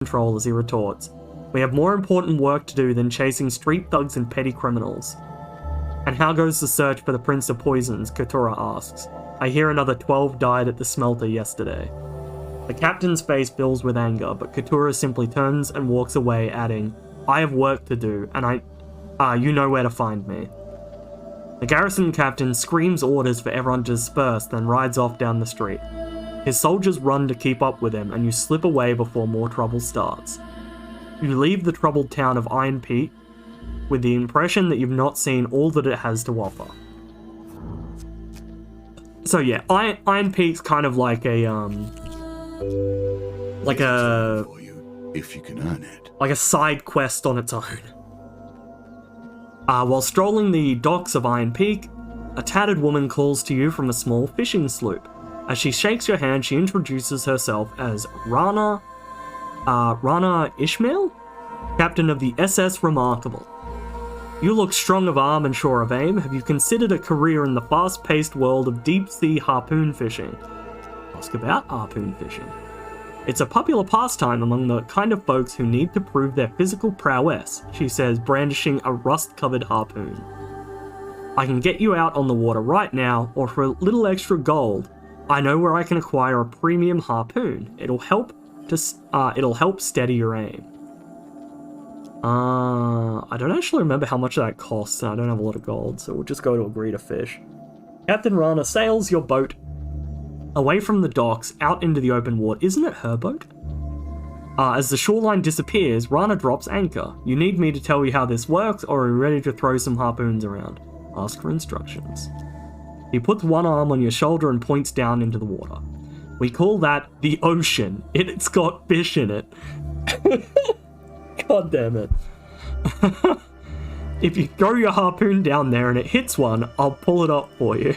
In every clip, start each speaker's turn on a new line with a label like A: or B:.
A: control as he retorts, "We have more important work to do than chasing street thugs and petty criminals." "And how goes the search for the Prince of Poisons?" Katura asks. "I hear another 12 died at the smelter yesterday." The captain's face fills with anger, but Katura simply turns and walks away, adding, "I have work to do, and you know where to find me." The garrison captain screams orders for everyone to disperse, then rides off down the street. His soldiers run to keep up with him, and you slip away before more trouble starts. You leave the troubled town of Iron Peak with the impression that you've not seen all that it has to offer. So yeah, Iron Peak's kind of like a
B: if you can earn it.
A: Like a side quest on its own. While strolling the docks of Iron Peak, a tattered woman calls to you from a small fishing sloop. As she shakes your hand, she introduces herself as Rana Ishmael, captain of the SS Remarkable. "You look strong of arm and sure of aim. Have you considered a career in the fast-paced world of deep-sea harpoon fishing?" Ask about harpoon fishing. "It's a popular pastime among the kind of folks who need to prove their physical prowess," she says, brandishing a rust-covered harpoon. "I can get you out on the water right now, or for a little extra gold, I know where I can acquire a premium harpoon. It'll help steady your aim." I don't actually remember how much that costs, and I don't have a lot of gold, so we'll just go to agree to fish. Captain Rana sails your boat away from the docks, out into the open water. Isn't it her boat? As the shoreline disappears, Rana drops anchor. "You need me to tell you how this works, or are you ready to throw some harpoons around?" Ask for instructions. He puts one arm on your shoulder and points down into the water. "We call that the ocean. It's got fish in it." God damn it. "If you throw your harpoon down there and it hits one, I'll pull it up for you.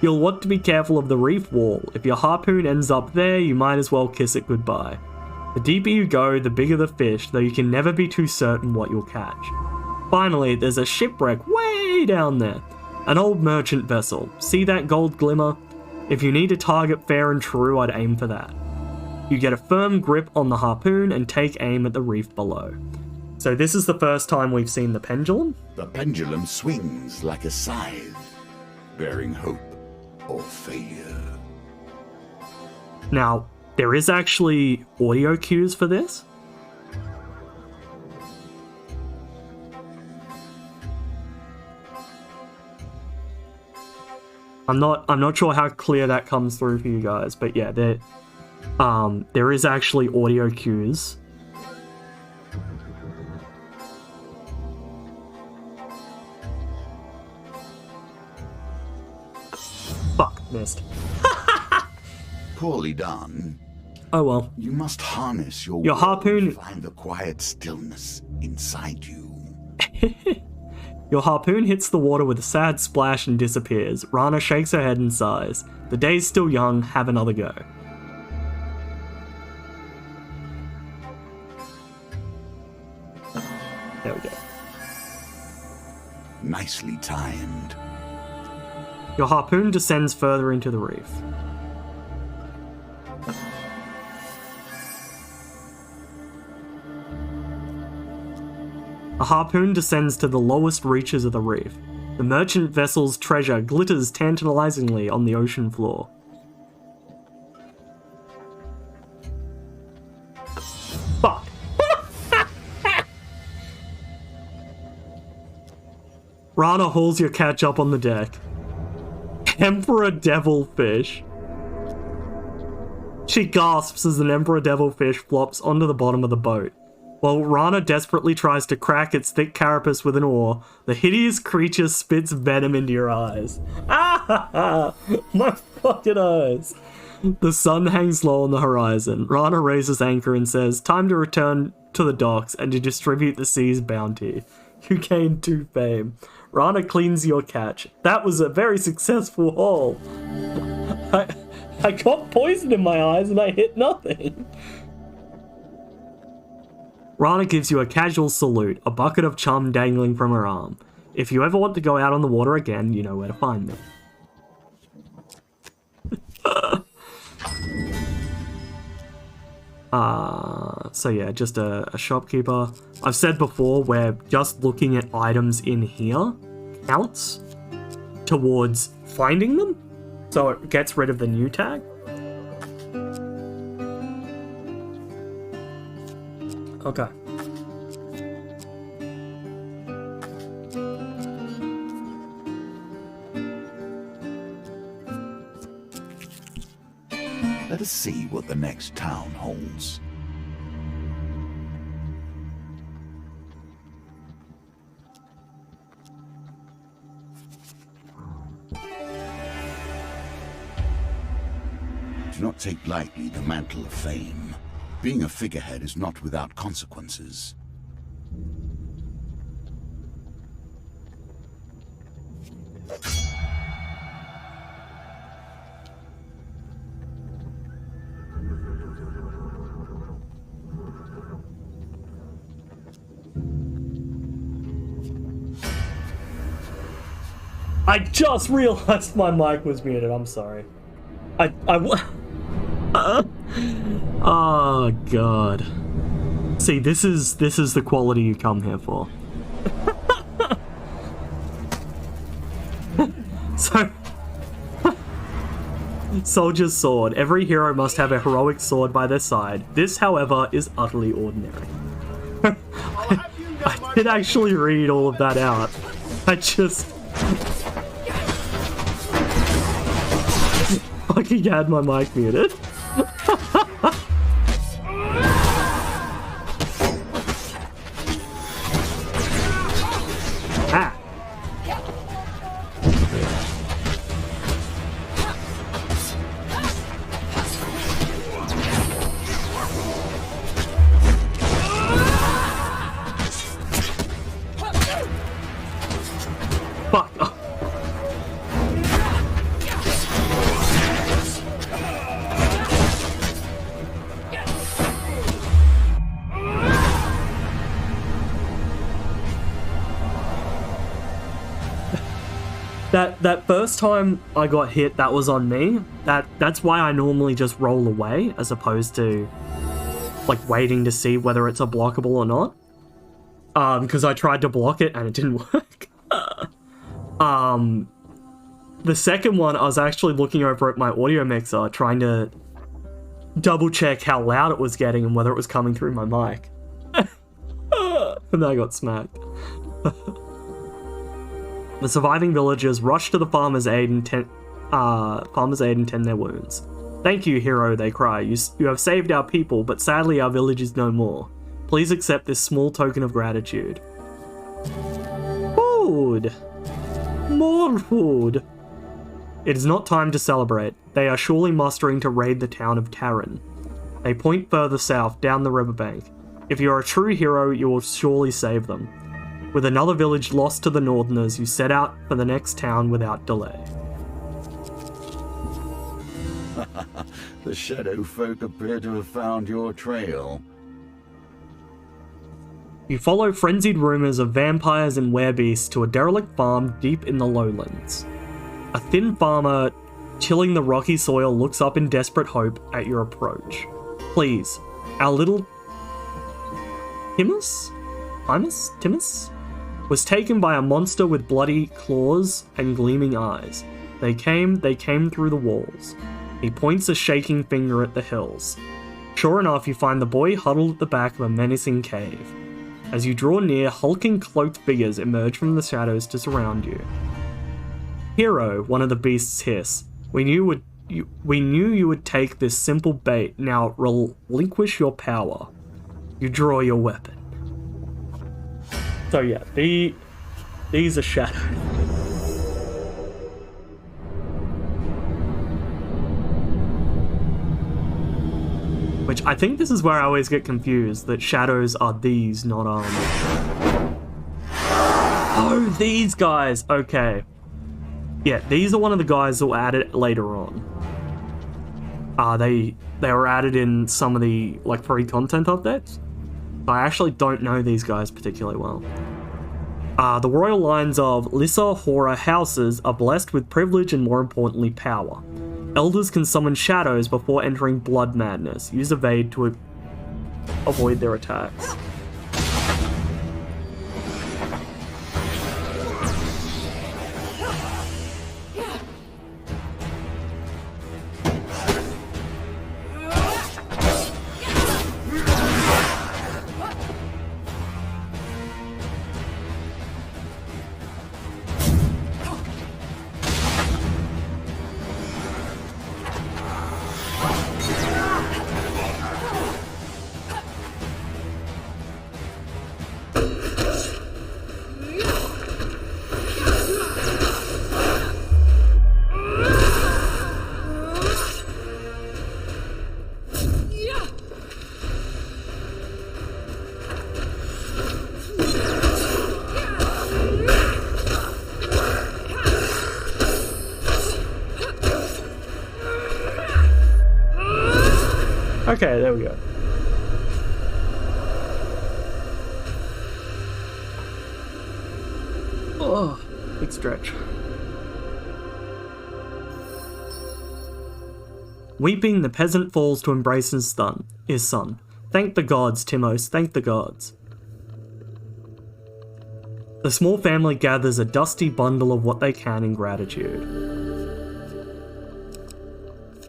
A: You'll want to be careful of the reef wall. If your harpoon ends up there, you might as well kiss it goodbye. The deeper you go, the bigger the fish, though you can never be too certain what you'll catch. Finally, there's a shipwreck way down there. An old merchant vessel. See that gold glimmer? If you need a target fair and true, I'd aim for that. You get a firm grip on the harpoon and take aim at the reef below." So this is the first time we've seen the pendulum?
B: The pendulum swings like a scythe, bearing hope or failure.
A: Now, there is actually audio cues for this. I'm not sure how clear that comes through for you guys, but yeah, there is actually audio cues. Fuck, missed.
B: Poorly done.
A: Oh well.
B: You must harness your
A: harpoon.
B: will to find the quiet stillness inside you.
A: Your harpoon hits the water with a sad splash and disappears. Rana shakes her head and sighs. "The day's still young, have another go." There we go.
B: Nicely timed.
A: Your harpoon descends further into the reef. A harpoon descends to the lowest reaches of the reef. The merchant vessel's treasure glitters tantalizingly on the ocean floor. Fuck. Rana hauls your catch up on the deck. Emperor Devilfish. She gasps as an Emperor Devilfish flops onto the bottom of the boat. While Rana desperately tries to crack its thick carapace with an oar, the hideous creature spits venom into your eyes. Ah! My fucking eyes! The sun hangs low on the horizon. Rana raises anchor and says, "Time to return to the docks and to distribute the sea's bounty. You gain 2 fame. Rana cleans your catch. That was a very successful haul. I got poison in my eyes and I hit nothing." Rana gives you a casual salute, a bucket of chum dangling from her arm. "If you ever want to go out on the water again, you know where to find me." So yeah, just a shopkeeper. I've said before, where just looking at items in here counts towards finding them, so it gets rid of the new tag. Okay.
B: Let us see what the next town holds. Do not take lightly the mantle of fame. Being a figurehead is not without consequences.
A: I just realized my mic was muted. I'm sorry. Oh god. See, this is the quality you come here for. So, Soldier's sword. Every hero must have a heroic sword by their side. This, however, is utterly ordinary. I did actually read all of that out. I just fucking had my mic muted. Ah. Fuck. That first time I got hit, that was on me. That's why I normally just roll away, as opposed to like waiting to see whether it's a blockable or not. Because I tried to block it and it didn't work. The second one, I was actually looking over at my audio mixer, trying to double check how loud it was getting and whether it was coming through my mic. And then I got smacked. The surviving villagers rush to the farmer's aid and tend their wounds. "Thank you, hero," they cry. You have saved our people, but sadly our village is no more. Please accept this small token of gratitude." Food! More food! It is not time to celebrate. They are surely mustering to raid the town of Taryn. They point further south, down the riverbank. If you are a true hero, you will surely save them. With another village lost to the Northerners, you set out for the next town without delay.
B: The Shadow Folk appear to have found your trail.
A: You follow frenzied rumors of vampires and werebeasts to a derelict farm deep in the lowlands. A thin farmer tilling the rocky soil looks up in desperate hope at your approach. "Please, our little Timus was taken by a monster with bloody claws and gleaming eyes. They came through the walls." He points a shaking finger at the hills. Sure enough, you find the boy huddled at the back of a menacing cave. As you draw near, hulking cloaked figures emerge from the shadows to surround you. "Hero," one of the beasts hiss, we knew you would take this simple bait. Now relinquish your power." You draw your weapon. So yeah, these are shadowed. Which I think this is where I always get confused, that shadows are these, not Oh, these guys, okay. Yeah, these are one of the guys that were added later on. They were added in some of the like free content updates. I actually don't know these guys particularly well. The royal lines of Lissa Hora houses are blessed with privilege and, more importantly, power. Elders can summon shadows before entering blood madness. Use evade to avoid their attacks. Okay, there we go. Oh, big stretch. Weeping, the peasant falls to embrace his son. Thank the gods, Timos, thank the gods. The small family gathers a dusty bundle of what they can in gratitude.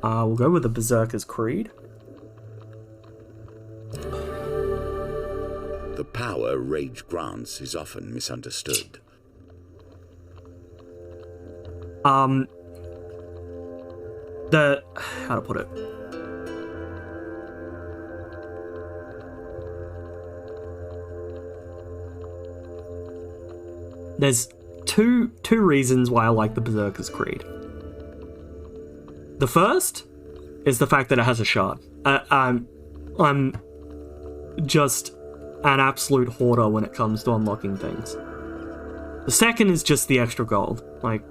A: We'll go with the Berserker's Creed.
B: The power rage grants is often misunderstood.
A: How to put it? There's two reasons why I like the Berserker's Creed. The first is the fact that it has a shard. I'm just an absolute hoarder when it comes to unlocking things. The second is just the extra gold. Like,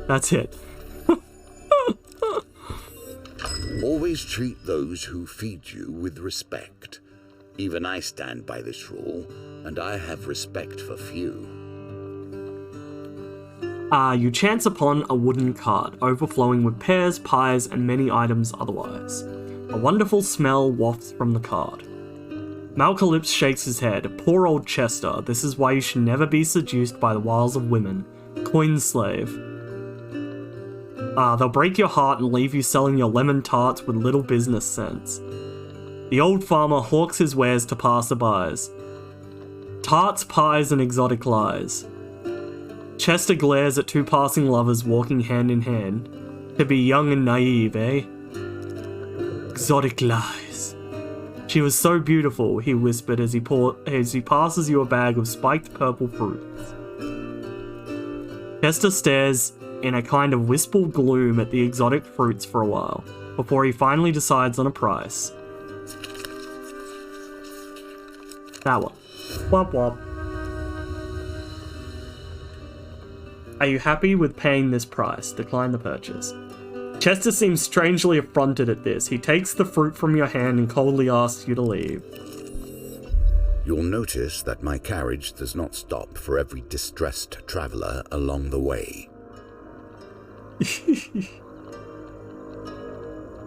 A: that's it.
B: Always treat those who feed you with respect. Even I stand by this rule, and I have respect for few.
A: You chance upon a wooden cart, overflowing with pears, pies, and many items otherwise. A wonderful smell wafts from the cart. Malcalypse shakes his head. Poor old Chester, this is why you should never be seduced by the wiles of women. Coin slave. They'll break your heart and leave you selling your lemon tarts with little business sense. The old farmer hawks his wares to passerbys. Tarts, pies, and exotic lies. Chester glares at two passing lovers walking hand in hand. To be young and naive, eh? Exotic lies. She was so beautiful, he whispered as he passes you a bag of spiked purple fruits. Chester stares in a kind of wistful gloom at the exotic fruits for a while, before he finally decides on a price. That one. Womp womp. Are you happy with paying this price? Decline the purchase. Chester seems strangely affronted at this. He takes the fruit from your hand and coldly asks you to leave.
B: You'll notice that my carriage does not stop for every distressed traveler along the way.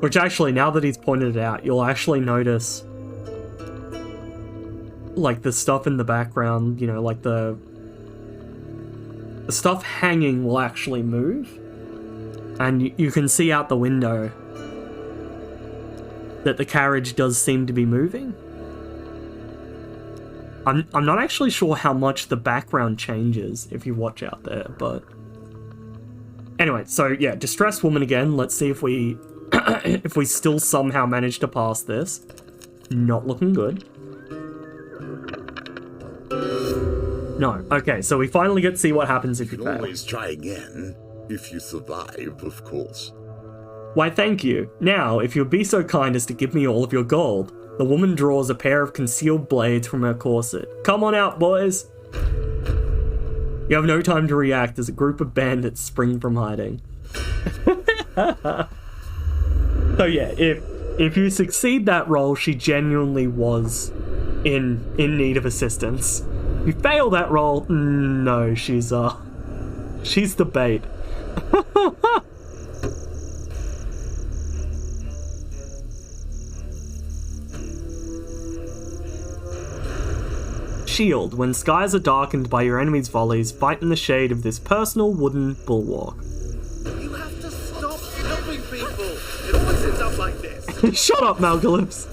A: Which actually, now that he's pointed it out, you'll actually notice like the stuff in the background, you know, like the stuff hanging will actually move. And you can see out the window that the carriage does seem to be moving. I'm not actually sure how much the background changes if you watch out there, but... Anyway, so yeah, distressed woman again. Let's see if we if we still somehow manage to pass this. Not looking good. No. Okay, so we finally get to see what happens if you fail.
B: Always try again, if you survive, of course.
A: Why, thank you. Now, if you'd be so kind as to give me all of your gold. The woman draws a pair of concealed blades from her corset. Come on out, boys! You have no time to react as a group of bandits spring from hiding. So yeah, if you succeed that roll, she genuinely was in need of assistance. You fail that roll, no, she's the bait. shield. When skies are darkened by your enemy's volleys, fight in the shade of this personal wooden bulwark.
C: You have to stop helping people. It always ends up like this.
A: Shut up, Malgalips.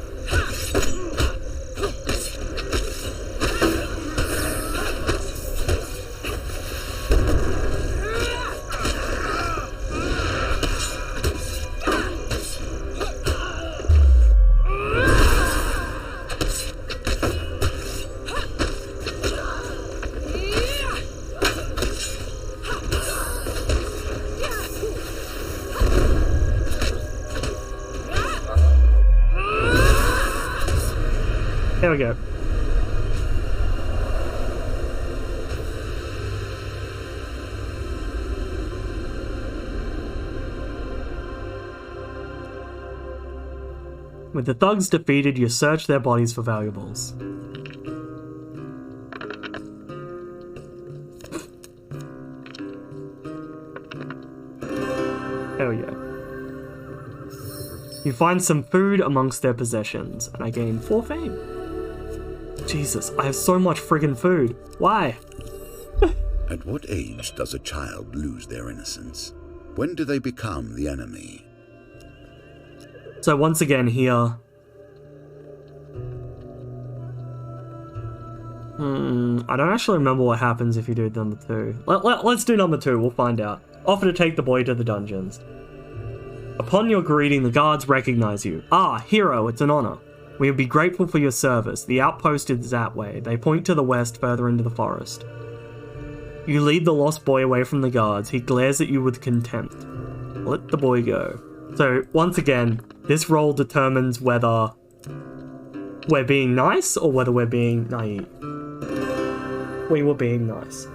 A: There we go. With the thugs defeated, you search their bodies for valuables. There we go. You find some food amongst their possessions, and I gain 4 fame. Jesus, I have so much friggin' food. Why?
B: At what age does a child lose their innocence? When do they become the enemy?
A: So once again here... I don't actually remember what happens if you do number 2. Let's do number 2, we'll find out. Offer to take the boy to the dungeons. Upon your greeting, the guards recognize you. Ah, hero, it's an honor. We would be grateful for your service. The outpost is that way. They point to the west, further into the forest. You lead the lost boy away from the guards. He glares at you with contempt. Let the boy go. So, once again, this roll determines whether we're being nice or whether we're being naive. We were being nice.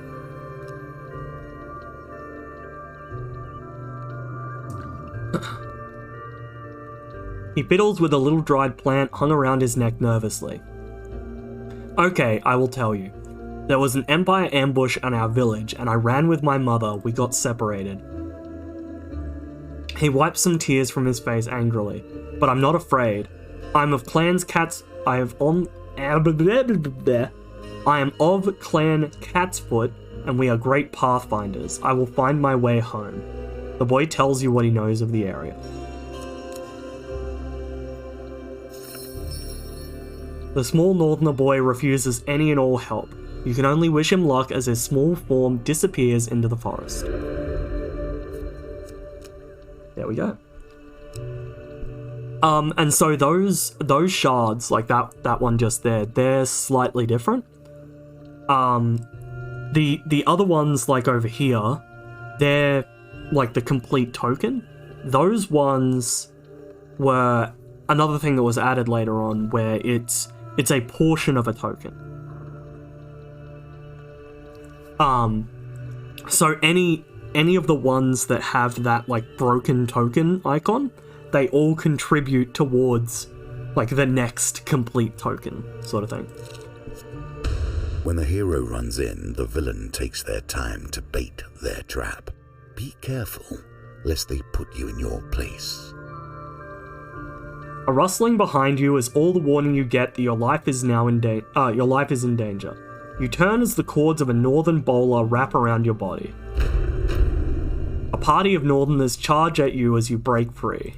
A: He fiddles with a little dried plant hung around his neck nervously. Okay, I will tell you. There was an Empire ambush on our village, and I ran with my mother. We got separated. He wipes some tears from his face angrily. But I'm not afraid. I'm of Clan Catsfoot, and we are great pathfinders. I will find my way home. The boy tells you what he knows of the area. The small northerner boy refuses any and all help. You can only wish him luck as his small form disappears into the forest. There we go. And so those shards, like that one just there, they're slightly different. The other ones, like over here, they're like the complete token. Those ones were another thing that was added later on, where it's a portion of a token. So any of the ones that have that like broken token icon, they all contribute towards like the next complete token sort of thing.
B: When the hero runs in, the villain takes their time to bait their trap. Be careful, lest they put you in your place.
A: A rustling behind you is all the warning you get that your life is now in danger. You turn as the cords of a northern bowler wrap around your body. A party of northerners charge at you as you break free.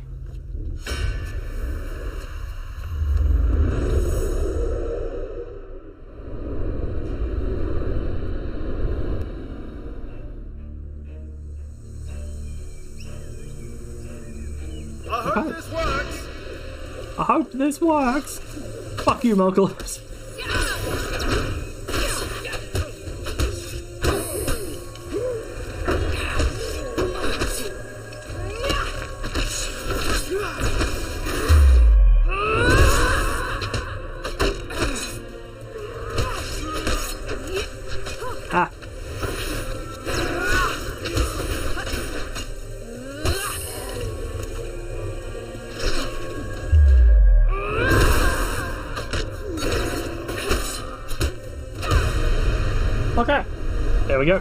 A: I hope this works. Fuck you, Malcolms. Ah. Okay, there we go.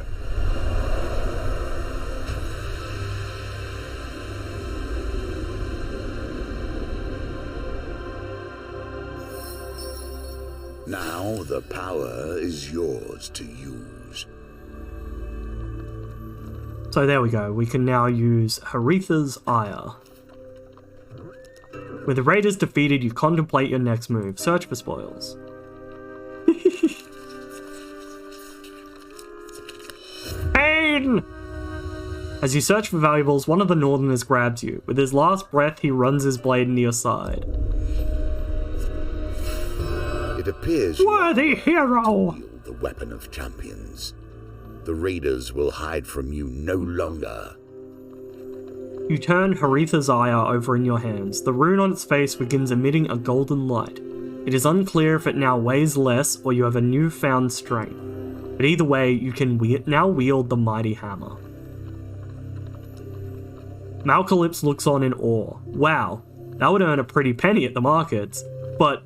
B: Now the power is yours to use.
A: So there we go. We can now use Haritha's Ire. With the raiders defeated, you contemplate your next move. Search for spoils. Pain! As you search for valuables, one of the Northerners grabs you. With his last breath, he runs his blade into your side.
B: It appears
A: Worthy hero!
B: wield the weapon of champions. The raiders will hide from you no longer.
A: You turn Haritha's Ire over in your hands. The rune on its face begins emitting a golden light. It is unclear if it now weighs less or you have a newfound strength. But either way, you can now wield the mighty hammer. Malcalypse looks on in awe. Wow, that would earn a pretty penny at the markets. But,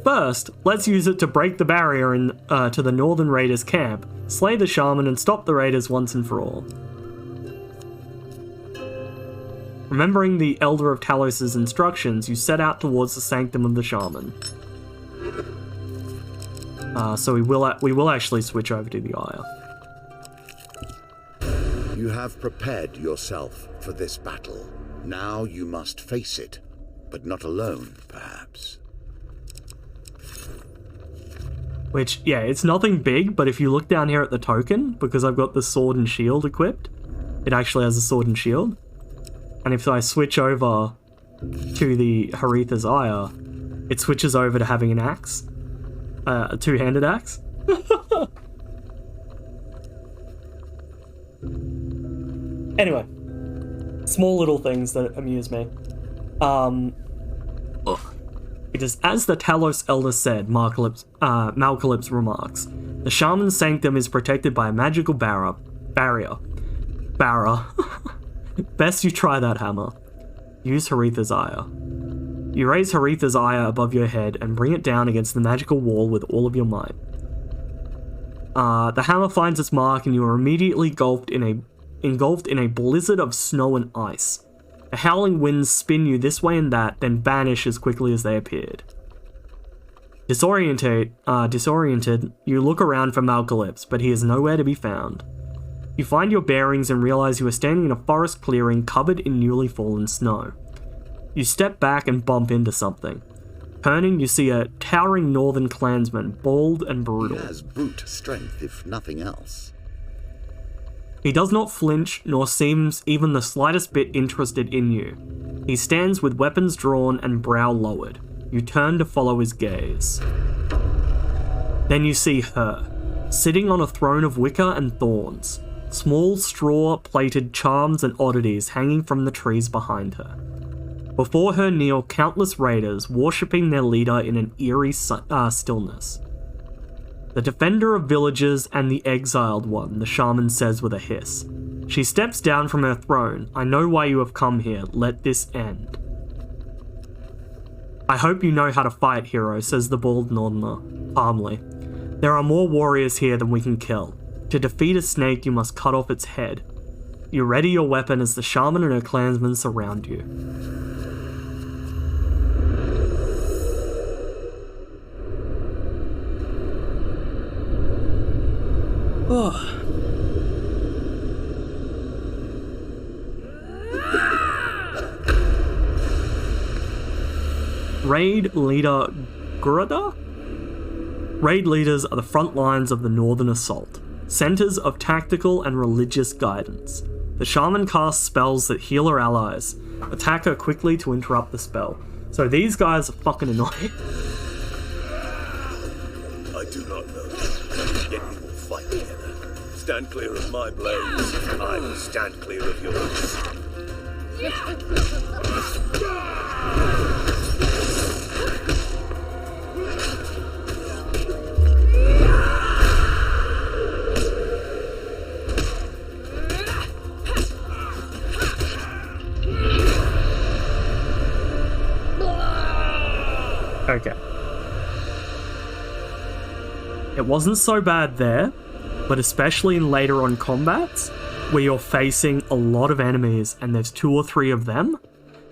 A: first, let's use it to break the barrier to the Northern Raiders' camp, slay the shaman, and stop the raiders once and for all. Remembering the Elder of Talos' instructions, you set out towards the sanctum of the shaman. So we will actually switch over to the Ire.
B: You have prepared yourself for this battle. Now you must face it, but not alone, perhaps.
A: Which, yeah, it's nothing big, but if you look down here at the token, because I've got the sword and shield equipped, it actually has a sword and shield. And if I switch over to the Haritha's Ire, it switches over to having an axe. A two-handed axe. Anyway, small little things that amuse me. Because as the Talos Elder said, Malcalypse remarks, the Shaman's sanctum is protected by a magical barrier. Best you try that hammer. Use Haritha's Ire. You raise Haritha's Ire above your head and bring it down against the magical wall with all of your might. The hammer finds its mark and you are immediately engulfed in a blizzard of snow and ice. The howling winds spin you this way and that, then vanish as quickly as they appeared. Disoriented, you look around for Malcalypse, but he is nowhere to be found. You find your bearings and realize you are standing in a forest clearing covered in newly fallen snow. You step back and bump into something. Turning, you see a towering northern clansman, bald and brutal.
B: He has brute strength, if nothing else.
A: He does not flinch, nor seems even the slightest bit interested in you. He stands with weapons drawn and brow lowered. You turn to follow his gaze. Then you see her, sitting on a throne of wicker and thorns. Small straw-plated charms and oddities hanging from the trees behind her. Before her kneel countless raiders, worshipping their leader in an eerie stillness. The defender of villages and the exiled one, the shaman says with a hiss. She steps down from her throne. I know why you have come here. Let this end. I hope you know how to fight, hero, says the bald Northerner, calmly. There are more warriors here than we can kill. To defeat a snake, you must cut off its head. You ready your weapon as the shaman and her clansmen surround you. Raid leader Gurada? Raid leaders are the front lines of the Northern Assault, centers of tactical and religious guidance. The shaman casts spells that heal her allies. Attack her quickly to interrupt the spell. So these guys are fucking annoying.
C: I do not know, yet we will fight together. Stand clear of my blades. I will stand clear of yours.
A: Okay. It wasn't so bad there, but especially in later on combats, where you're facing a lot of enemies and there's 2 or 3 of them,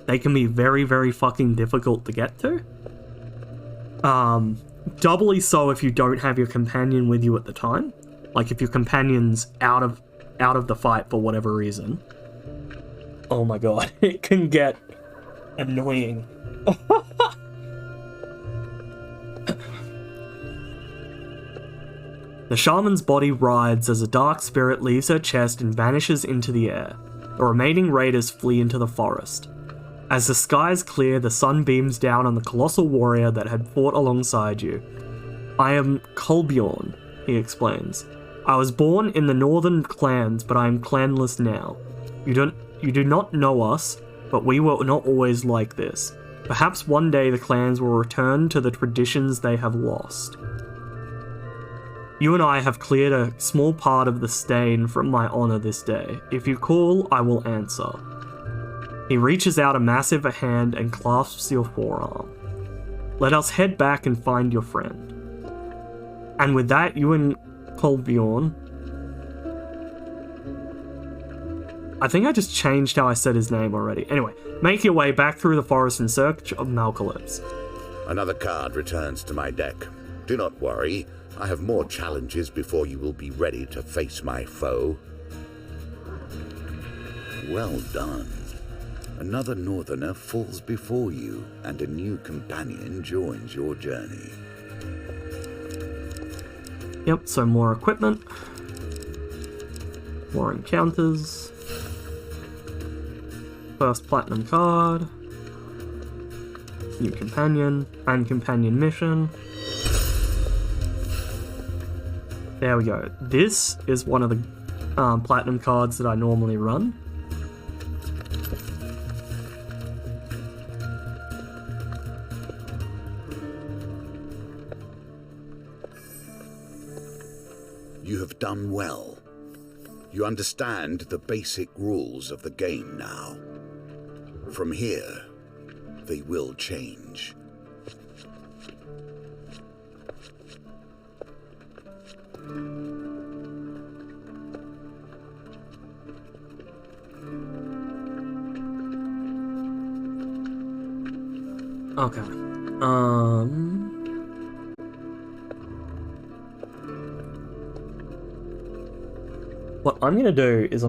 A: they can be very, very fucking difficult to get to. doubly so if you don't have your companion with you at the time. Like if your companion's out of the fight for whatever reason. Oh my god, it can get annoying. The shaman's body writhes as a dark spirit leaves her chest and vanishes into the air. The remaining raiders flee into the forest. As the skies clear, the sun beams down on the colossal warrior that had fought alongside you. I am Kolbjorn, he explains. I was born in the northern clans, but I am clanless now. You do not know us, but we were not always like this. Perhaps one day the clans will return to the traditions they have lost. You and I have cleared a small part of the stain from my honor this day. If you call, I will answer. He reaches out a massive hand and clasps your forearm. Let us head back and find your friend. And with that, you and Kolbjorn... I think I just changed how I said his name already. Anyway, make your way back through the forest in search of Malcalypse.
B: Another card returns to my deck. Do not worry, I have more challenges before you will be ready to face my foe. Well done. Another northerner falls before you, and a new companion joins your journey.
A: Yep, so more equipment. More encounters. First platinum card. New companion. And companion mission. There we go. This is one of the platinum cards that I normally run.
B: You have done well. You understand the basic rules of the game now. From here, they will change.
A: Okay. What I'm gonna do is